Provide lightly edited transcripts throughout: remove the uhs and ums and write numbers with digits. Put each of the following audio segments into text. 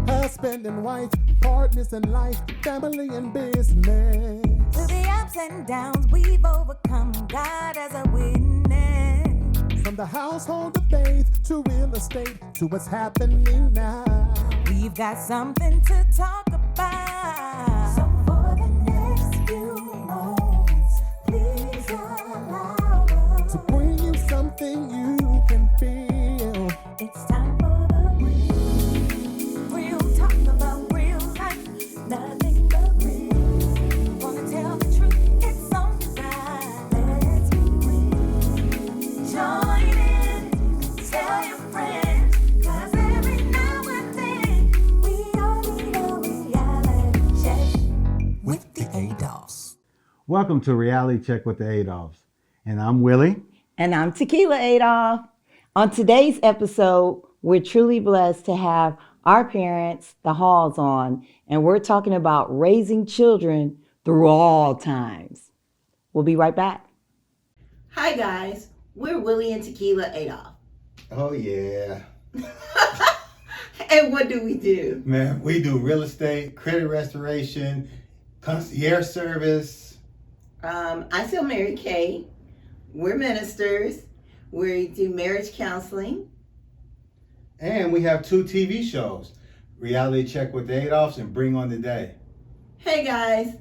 husband and wife, partners in life, family and business. Through the ups and downs, we've overcome. God as a witness. From the household of faith to real estate to what's happening now. We've got something to talk about. So for the next few moments, please allow us to bring you something you can feel. It's time for the real talk about real life. Nothing but real. Wanna tell the truth, it's on design. Let's be real. Join in, tell your friends, 'cause every now and then we all need a reality check With the Adolphs. Welcome to Reality Check with the Adolphs. And I'm Willie. And I'm Tequila Adolph. On today's episode, we're truly blessed to have our parents, the Halls, on, and we're talking about raising children through all times. We'll be right back. Hi guys, we're Willie and Tequila Adolph. Oh yeah. And what do we do? Man, we do real estate, credit restoration, concierge service. I sell Mary Kay. We're ministers. We do marriage counseling. And we have 2 TV shows, Reality Check with the Adolphs and Bring on the Day. Hey guys,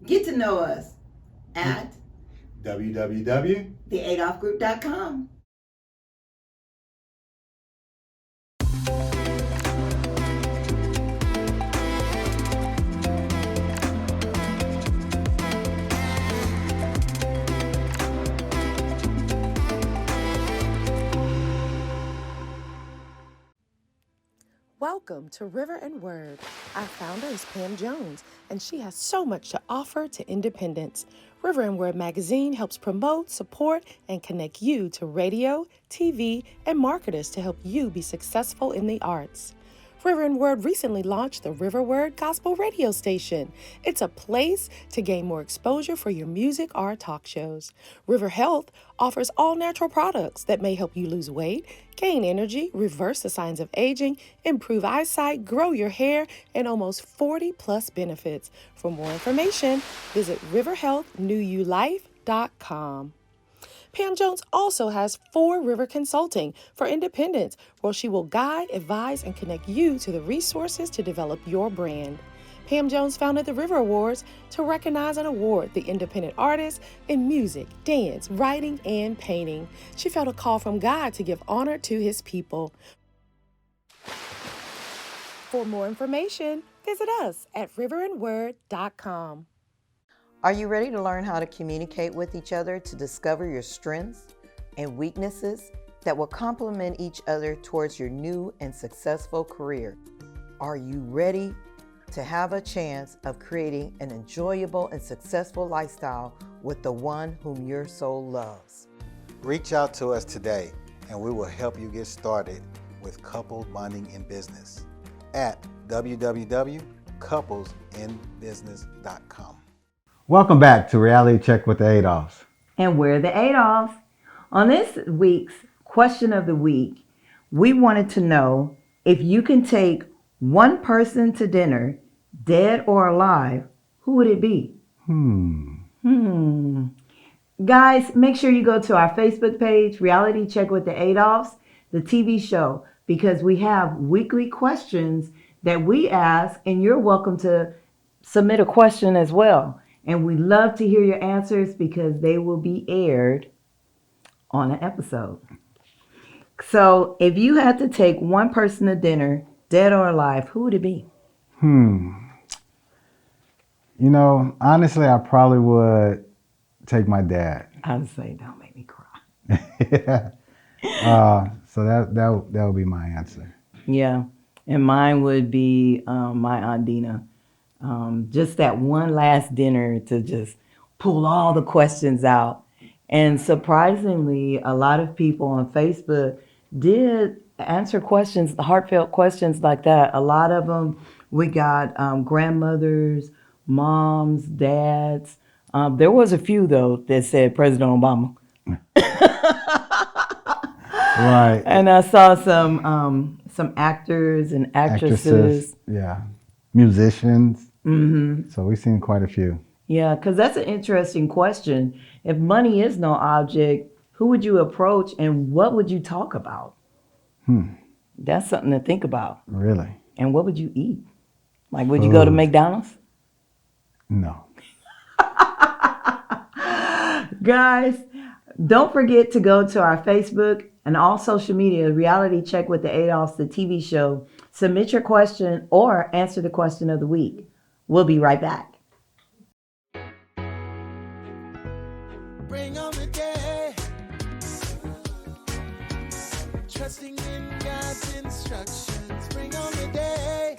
get to know us at www.theadolphgroup.com. Welcome to River and Word. Our founder is Pam Jones, and she has so much to offer to independents. River and Word magazine helps promote, support, and connect you to radio, TV, and marketers to help you be successful in the arts. River and Word recently launched the River Word Gospel Radio Station. It's a place to gain more exposure for your music or talk shows. River Health offers all natural products that may help you lose weight, gain energy, reverse the signs of aging, improve eyesight, grow your hair, and almost 40 plus benefits. For more information, visit riverhealthnewulife.com. Pam Jones also has 4 River Consulting for independents, where she will guide, advise, and connect you to the resources to develop your brand. Pam Jones founded the River Awards to recognize and award the independent artists in music, dance, writing, and painting. She felt a call from God to give honor to his people. For more information, visit us at riverandword.com. Are you ready to learn how to communicate with each other to discover your strengths and weaknesses that will complement each other towards your new and successful career? Are you ready to have a chance of creating an enjoyable and successful lifestyle with the one whom your soul loves? Reach out to us today and we will help you get started with couple bonding in business at www.couplesinbusiness.com. Welcome back to Reality Check with the Adolphs. And we're the Adolphs. On this week's question of the week, we wanted to know if you can take one person to dinner, dead or alive, who would it be? Guys, make sure you go to our Facebook page, Reality Check with the Adolphs, the TV show, because we have weekly questions that we ask, and you're welcome to submit a question as well. And we love to hear your answers because they will be aired on an episode. So if you had to take one person to dinner, dead or alive, who would it be? You know, honestly, I probably would take my dad. I would say, don't make me cry. So that would be my answer. Yeah. And mine would be my Aunt Dina. Just that one last dinner to just pull all the questions out. And surprisingly, a lot of people on Facebook did answer questions, heartfelt questions like that. A lot of them, we got grandmothers, moms, dads. There was a few, though, that said President Obama. Right. And I saw some some actors and actresses. Yeah, musicians. Mm-hmm. So we've seen quite a few. Yeah, because that's an interesting question. If money is no object, who would you approach and what would you talk about? That's something to think about. Really? And what would you eat? Like, would you go to Food. McDonald's? No. Guys, don't forget to go to our Facebook and all social media, Reality Check with the Adolphs, the TV show. Submit your question or answer the question of the week. We'll be right back. Bring on the day. Trusting in God's instructions. Bring on the day.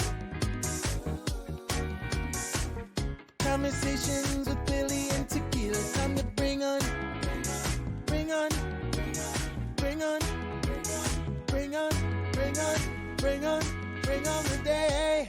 Conversations with Billy and Tequila. Time to bring on, bring on, bring on, bring on, bring on, bring on, bring on the day.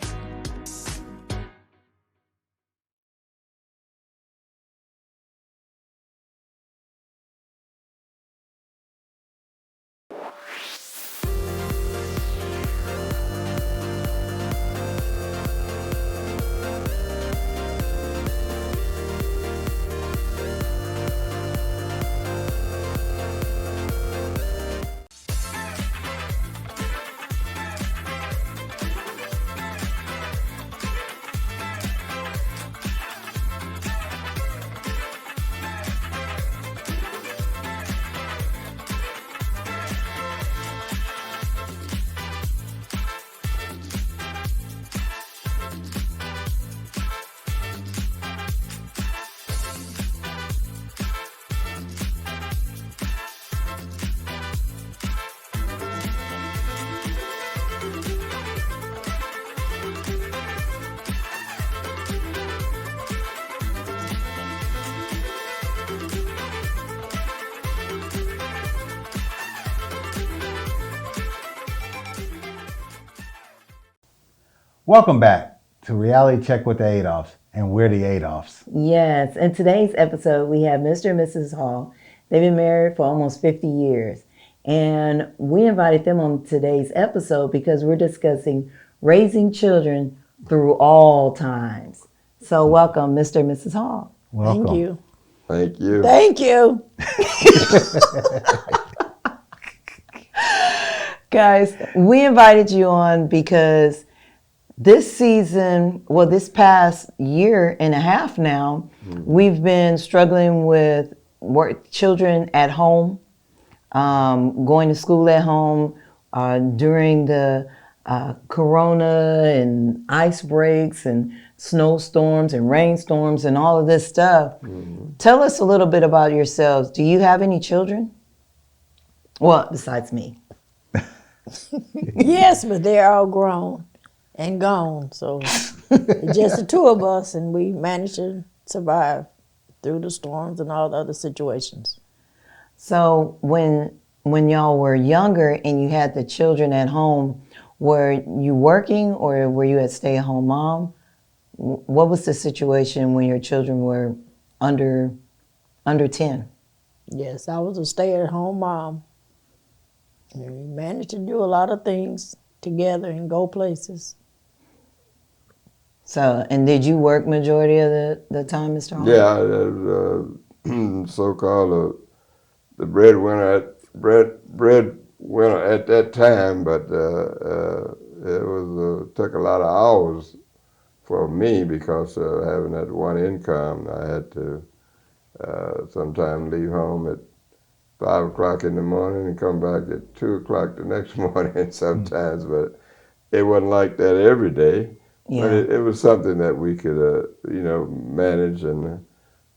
Welcome back to Reality Check with the Adolphs, and we're the Adolphs. Yes, in today's episode, we have Mr. and Mrs. Hall. They've been married for almost 50 years. And we invited them on today's episode because we're discussing raising children through all times. So welcome, Mr. and Mrs. Hall. Welcome. Thank you. Thank you. Thank you. Guys, we invited you on because this season, well, this past year and a half now, we've been struggling with children at home, going to school at home during the corona and ice breaks and snowstorms and rainstorms and all of this stuff. Tell us a little bit about yourselves. Do you have any children? Well, besides me. Yes, but they're all grown and gone. So it's just the two of us, and we managed to survive through the storms and all the other situations. So when y'all were younger and you had the children at home, were you working or were you a stay-at-home mom? What was the situation when your children were under 10? Yes, I was a stay-at-home mom. And we managed to do a lot of things together and go places. So, and did you work majority of the time, Mr. Hall? Yeah, I was so-called the breadwinner at that time, but it was took a lot of hours for me because having that one income. I had to sometimes leave home at 5 o'clock in the morning and come back at 2 o'clock the next morning sometimes, but it wasn't like that every day. Yeah. But it was something that we could, manage, and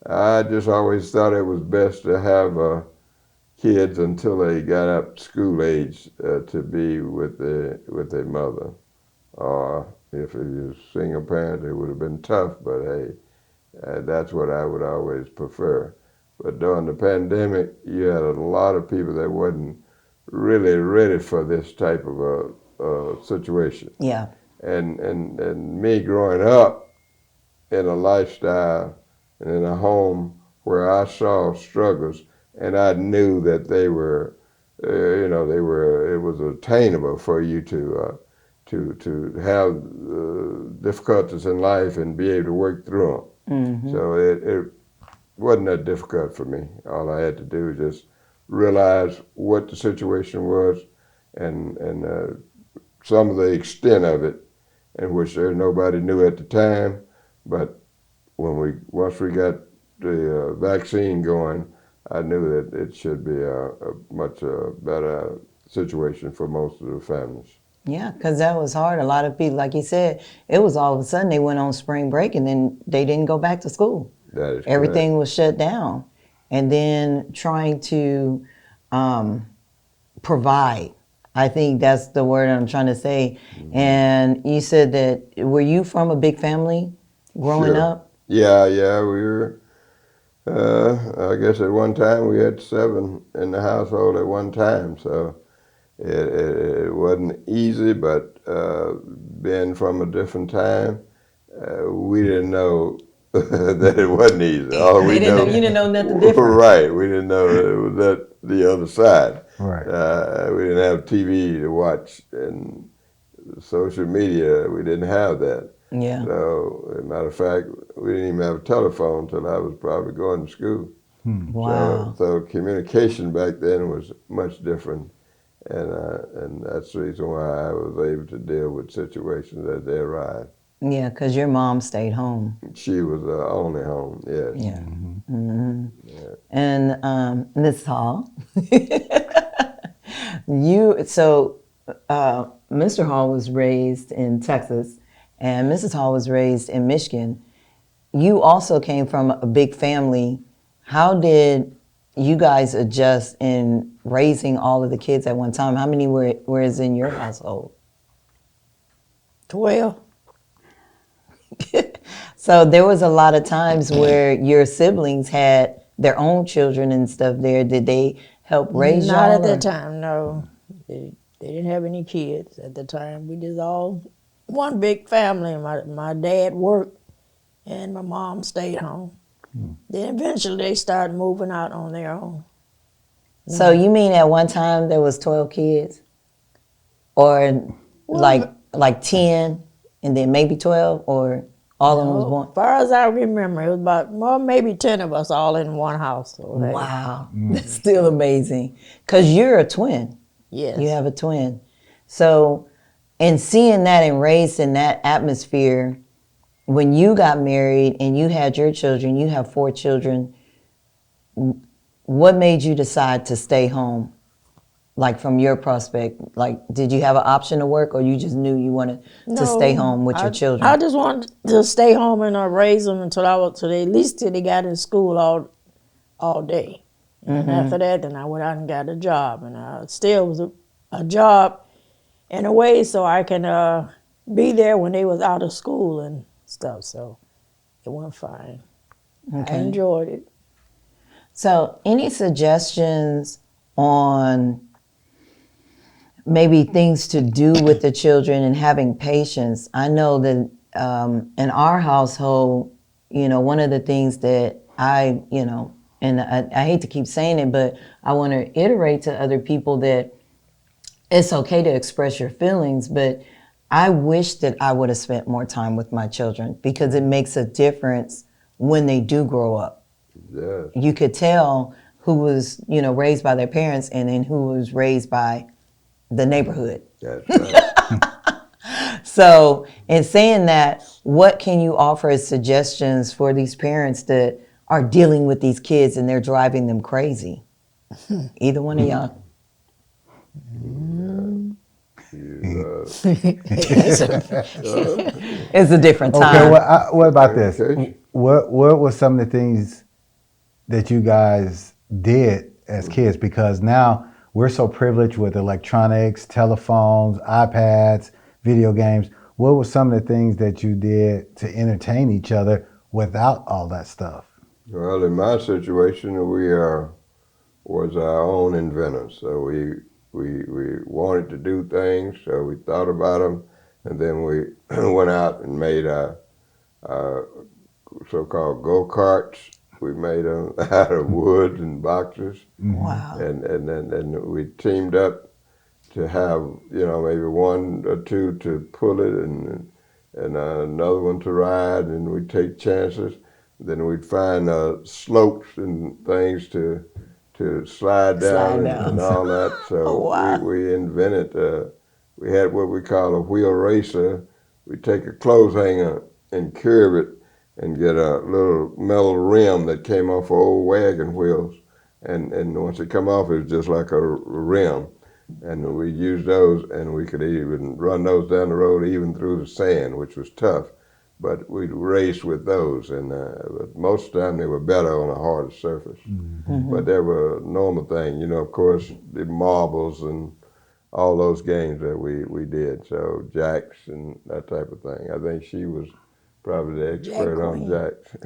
I just always thought it was best to have kids until they got up school age to be with their mother. Or if it was single parent, it would have been tough, but hey, that's what I would always prefer. But during the pandemic, you had a lot of people that wasn't really ready for this type of a situation. Yeah. And me growing up in a lifestyle and in a home where I saw struggles, and I knew that they were you know, it was attainable for you to have difficulties in life and be able to work through them. So it wasn't that difficult for me. All I had to do was just realize what the situation was and some of the extent of it, in which nobody knew at the time. But once we got the vaccine going, I knew that it should be a much better situation for most of the families. Yeah, because that was hard. A lot of people, like you said, it was all of a sudden they went on spring break and then they didn't go back to school. That is Everything correct. was shut down. And then trying to provide. I think that's the word I'm trying to say. And you said that, were you from a big family growing Sure. up? Yeah, we were. I guess at one time we had 7 in the household at one time, so it wasn't easy. But being from a different time, we didn't know that it wasn't easy. All we You know, didn't know nothing different. right? We didn't know that it was that the other side. Right. We didn't have TV to watch and social media. We didn't have that. Yeah. So, as a matter of fact, we didn't even have a telephone until I was probably going to school. Wow. So communication back then was much different, and that's the reason why I was able to deal with situations as they arrived. Yeah, because your mom stayed home. She was only home, yes. Yeah. Yeah. And Ms. Hall, Mr. Hall was raised in Texas, and Mrs. Hall was raised in Michigan. You also came from a big family. How did you guys adjust in raising all of the kids at one time? How many were in your household? 12. So there was a lot of times where your siblings had their own children and stuff there. Did they help raise y'all? Not at that or- time, no. They didn't have any kids at the time. We just all one big family. My dad worked and my mom stayed home. Then eventually they started moving out on their own. So you mean at one time there was 12 kids? Or like 10 and then maybe 12, or all of them was born? As far as I remember, it was about maybe 10 of us all in one house. Wow, that's still amazing. Because you're a twin. Yes. You have a twin. So, and seeing that and raised in that atmosphere, when you got married and you had your children, you have 4 children, what made you decide to stay home? Like from your prospect, like did you have an option to work, or you just knew you wanted to stay home with your children? I just wanted to stay home and raise them until at least till they got in school all day. And after that, then I went out and got a job, and I still was a job in a way so I can be there when they was out of school and stuff. So it went fine. Okay. I enjoyed it. So, any suggestions on maybe things to do with the children and having patience? I know that in our household, one of the things that and I hate to keep saying it, but I want to iterate to other people that it's okay to express your feelings, but I wish that I would have spent more time with my children, because it makes a difference when they do grow up. Yes. You could tell who was, raised by their parents and then who was raised by the neighborhood. That's right. So in saying that, what can you offer as suggestions for these parents that are dealing with these kids and they're driving them crazy? Either one of y'all. It's a different time. Okay, what about this? Okay. What were some of the things that you guys did as kids? Because now we're so privileged with electronics, telephones, iPads, video games. What were some of the things that you did to entertain each other without all that stuff? Well, in my situation, we was our own inventors. So we wanted to do things, so we thought about them, and then we went out and made our so-called go-karts, We made them out of wood and boxes. Wow. And we teamed up to have, maybe one or two to pull it and another one to ride, and we'd take chances. Then we'd find slopes and things to slide down, and all that. So we invented, we had what we call a wheel racer. We'd take a clothes hanger and curve it and get a little metal rim that came off of old wagon wheels. And once it come off, it was just like a rim. And we used those, and we could even run those down the road even through the sand, which was tough. But we'd race with those, and but most of the time they were better on a harder surface. But they were a normal thing. Of course, the marbles and all those games that we did. So jacks and that type of thing. I think she was probably the expert on jacks.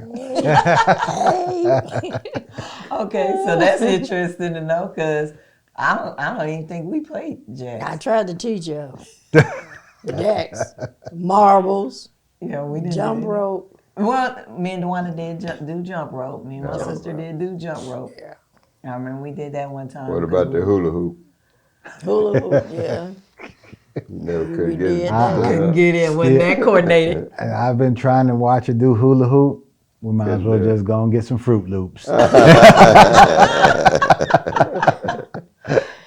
Okay, so that's interesting to know, because I don't even think we played jacks. I tried to teach you. Jacks, marbles, We didn't jump do rope. Well, me and Dwana did do jump rope. Me and my sister did do jump rope. Yeah. I remember we did that one time. What about the hula hoop? Hula hoop, yeah. You never could We get did it. that. Couldn't get in, wasn't that coordinated. And I've been trying to watch her do hula hoop. We might as well just go and get some Fruit Loops. And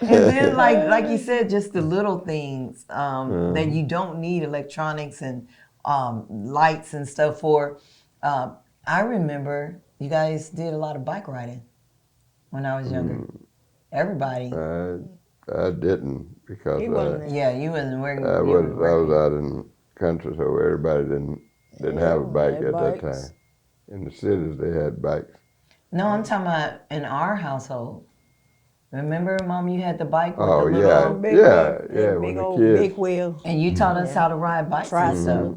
then, like you said, just the little things that you don't need electronics and lights and stuff for. I remember you guys did a lot of bike riding when I was younger. Everybody. I didn't, because you wasn't wearing. I was out in the country, so everybody didn't have a bike at that time. In the cities, they had bikes. No, I'm talking about in our household. Remember, Mom, you had the bike with Oh, the little big when big the old kids. big wheel. and you taught us how to ride bikes and stuff.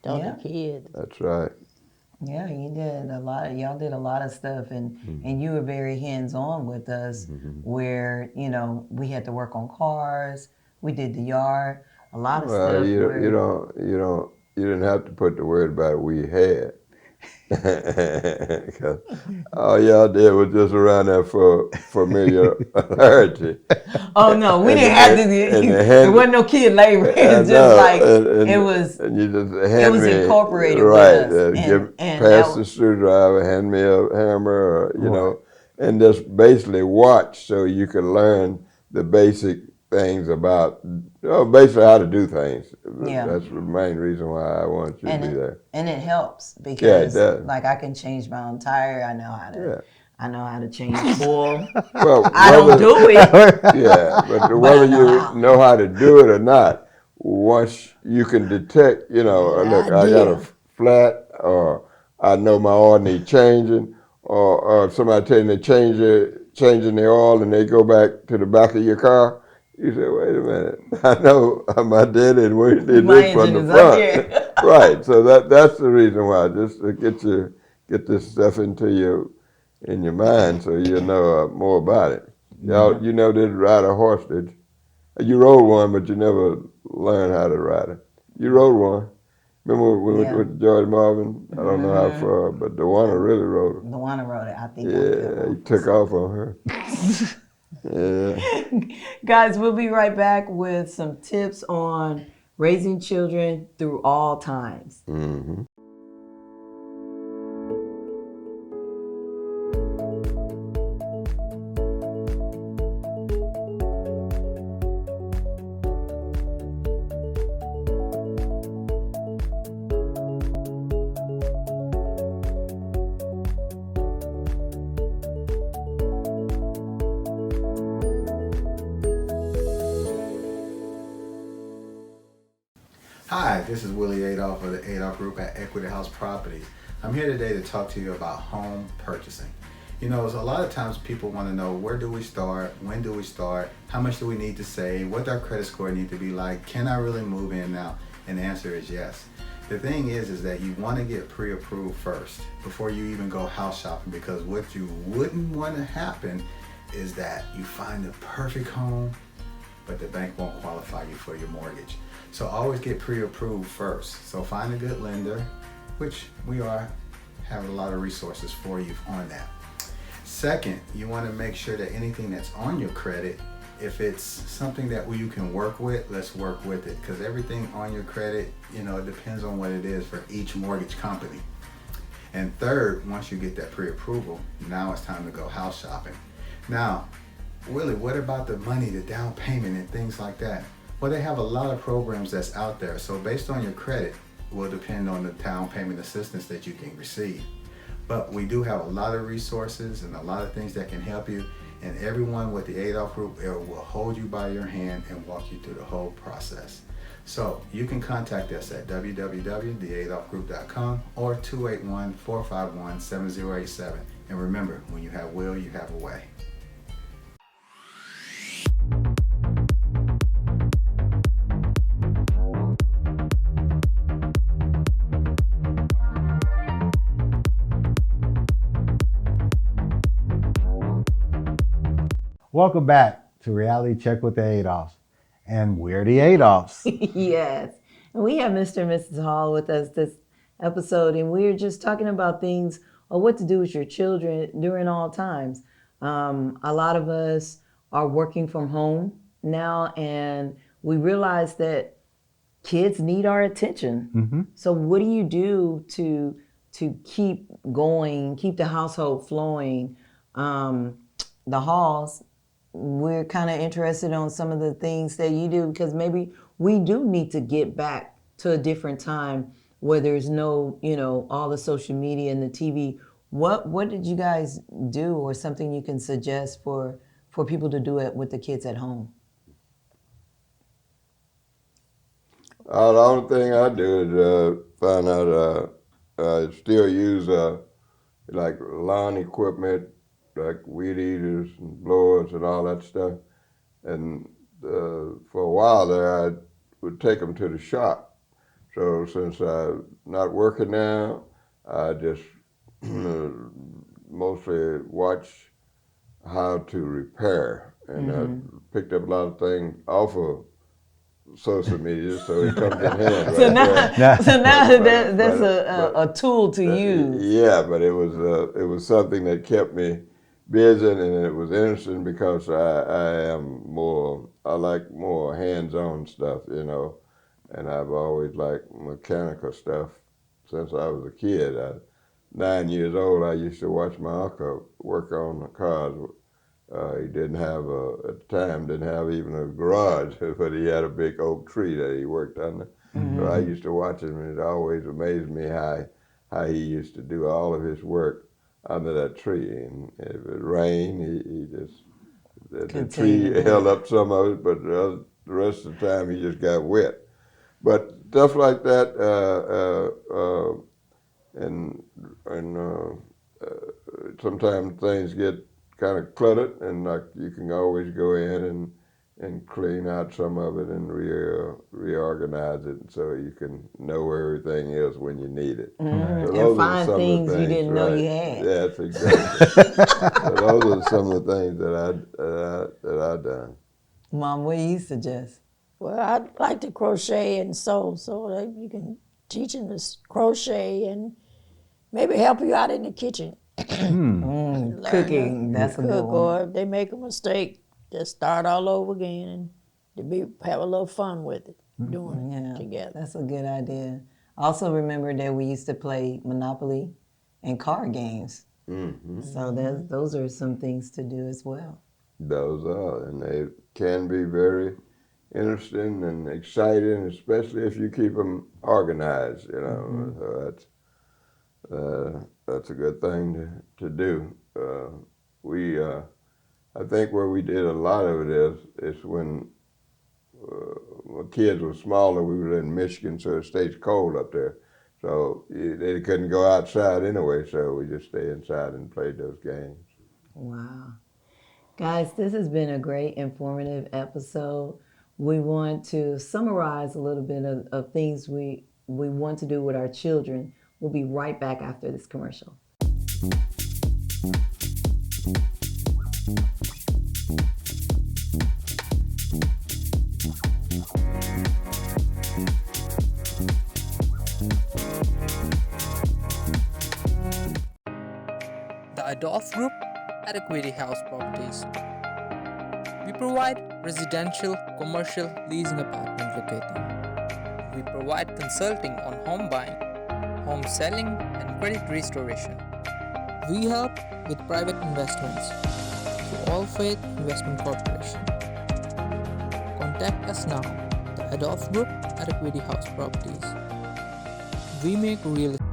Taught Yeah. the kids. That's right. Yeah, you did a lot. Y'all did a lot of stuff, and you were very hands-on with us. Where we had to work on cars. We did the yard. A lot of stuff. You didn't have to put the word about it. We had. Because all y'all did was just around there for familiarity. Oh no, we didn't have to. There wasn't no kid labor. It's just like it was. And you just It was incorporated right, with us. Pass the screwdriver, hand me a hammer, or and just basically watch so you could learn the basic things about, basically how to do things. Yeah. That's the main reason why I want you to be there. And it helps because, it does. like, I can change my own tire. I know how to. I know how to change oil. Well, I don't do it. Yeah, but whether you know how to do it or not, once you can detect, look, I got a flat, or I know my oil needs changing, or if somebody telling you they're changing the oil and they go back to the back of your car, you say, wait a minute, I know my daddy and we did this from the front. Right, so that's the reason why, just to get this stuff in your mind so you'll know more about it. Y'all, you never did ride a horse, did you? You rode one, but you never learned how to ride it. You rode one. Remember when we went with George Marvin? I don't know how far, but Dewana really rode it. Dewana rode it, I think. Yeah, he took off on her. Yeah. Guys, we'll be right back with some tips on raising children through all times. Mm-hmm. Hi, this is Willie Adolph of the Adolph Group at Equity House Properties. I'm here today to talk to you about home purchasing. A lot of times people want to know, where do we start? When do we start? How much do we need to save? What does our credit score need to be like? Can I really move in now? And the answer is yes. The thing is that you want to get pre-approved first before you even go house shopping, because what you wouldn't want to happen is that you find the perfect home, but the bank won't qualify you for your mortgage. So always get pre-approved first. So find a good lender, which we have a lot of resources for you on that. Second, you want to make sure that anything that's on your credit, if it's something that you can work with, let's work with it, because everything on your credit, you know, it depends on what it is for each mortgage company. And third, once you get that pre-approval, now it's time to go house shopping. Now, Willie, what about the money, the down payment and things like that? Well, they have a lot of programs that's out there. So based on your credit will depend on the down payment assistance that you can receive. But we do have a lot of resources and a lot of things that can help you. And everyone with the Adolphs Group will hold you by your hand and walk you through the whole process. So you can contact us at www.theadolphsgroup.com or 281-451-7087. And remember, when you have will, you have a way. Welcome back to Reality Check with the Adolphs. And we're the Adolphs. Yes. And we have Mr. and Mrs. Hall with us this episode, and we're just talking about things or what to do with your children during all times. A lot of us are working from home now, and we realize that kids need our attention. Mm-hmm. So what do you do to keep going, keep the household flowing? The Halls, we're kind of interested on some of the things that you do, because maybe we do need to get back to a different time where there's no, you know, all the social media and the TV. What did you guys do, or something you can suggest for people to do it with the kids at home? The only thing I do is find out I still use like lawn equipment, like weed eaters and blowers and all that stuff. And for a while there, I would take them to the shop. So since I'm not working now, I just mostly watch how to repair. And I picked up a lot of things off of social media, so it comes in handy. So now that's a tool to use. Yeah, but it was something that kept me busy, and it was interesting because I like more hands-on stuff, you know, and I've always liked mechanical stuff since I was a kid. 9 years old, I used to watch my uncle work on the cars. He didn't have at the time didn't have even a garage, but he had a big oak tree that he worked under. So I used to watch him, and it always amazed me how he used to do all of his work under that tree. And if it rained, he just the tree held up some of it, but the rest of the time he just got wet. But stuff like that, and sometimes things get kind of cluttered, and like you can always go in and clean out some of it and reorganize it so you can know where everything is when you need it. So and find things you didn't know you had. Yes, exactly. So those are some of the things that I've done. Mom, what do you suggest? Well, I'd like to crochet and sew, so that you can teach them to crochet and maybe help you out in the kitchen. Cooking, that's a good Cook, one. or if they make a mistake, just start all over again and have a little fun with it, doing it together. That's a good idea. Also remember that we used to play Monopoly and card games. So those are some things to do as well. Those are, and they can be very interesting and exciting, especially if you keep them organized, you know. So that's a good thing to do. I think where we did a lot of it is when kids were smaller. We were in Michigan, so it stays cold up there. So they couldn't go outside anyway, so we just stay inside and played those games. Wow. Guys, this has been a great informative episode. We want to summarize a little bit of things we want to do with our children. We'll be right back after this commercial. Adolphs Group at Equity House Properties. We provide residential, commercial, leasing apartment locating. We provide consulting on home buying, home selling, and credit restoration. We help with private investments through All Faith Investment Corporation. Contact us now, the Adolphs Group at Equity House Properties. We make real estate.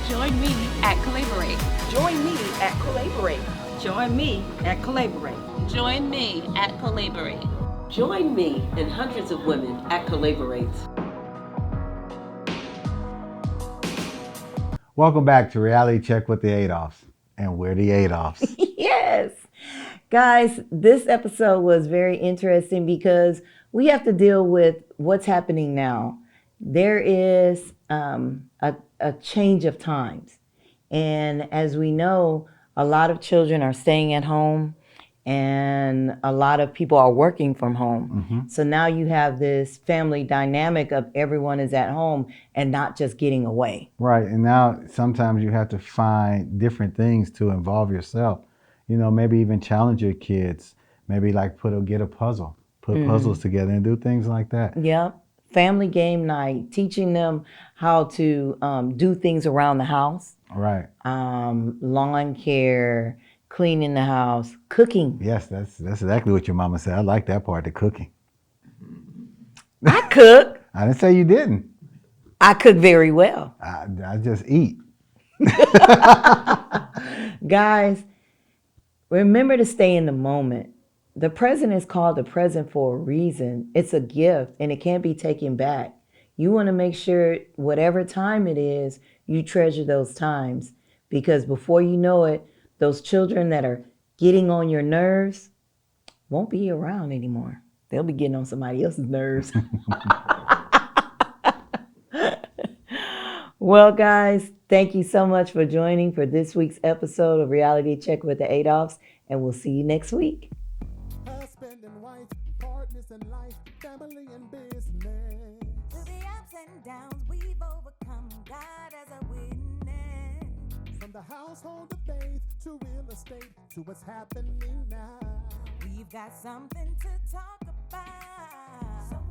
Join me at Collaborate. Join me at Collaborate. Join me at Collaborate. Join me at Collaborate. Join me and hundreds of women at Collaborate. Welcome back to Reality Check with the Adolphs. And we're the Adolphs. Yes. Guys, this episode was very interesting because we have to deal with what's happening now. There is a change of times. And as we know, a lot of children are staying at home and a lot of people are working from home. Mm-hmm. So now you have this family dynamic of everyone is at home and not just getting away. Right. And now sometimes you have to find different things to involve yourself. You know, maybe even challenge your kids. Maybe like get a puzzle, put puzzles together and do things like that. Yep. Family game night, teaching them how to do things around the house. Right. Lawn care, cleaning the house, cooking. Yes, that's exactly what your mama said. I like that part, the cooking. I cook. I didn't say you didn't. I cook very well. I just eat. Guys, remember to stay in the moment. The present is called the present for a reason. It's a gift and it can't be taken back. You want to make sure whatever time it is, you treasure those times, because before you know it, those children that are getting on your nerves won't be around anymore. They'll be getting on somebody else's nerves. Well, guys, thank you so much for joining for this week's episode of Reality Check with the Adolphs, and we'll see you next week. Husband and wife, partners in life, family and business. Through the ups and downs, we've overcome. God as a witness. From the household of faith to real estate to what's happening now. We've got something to talk about. So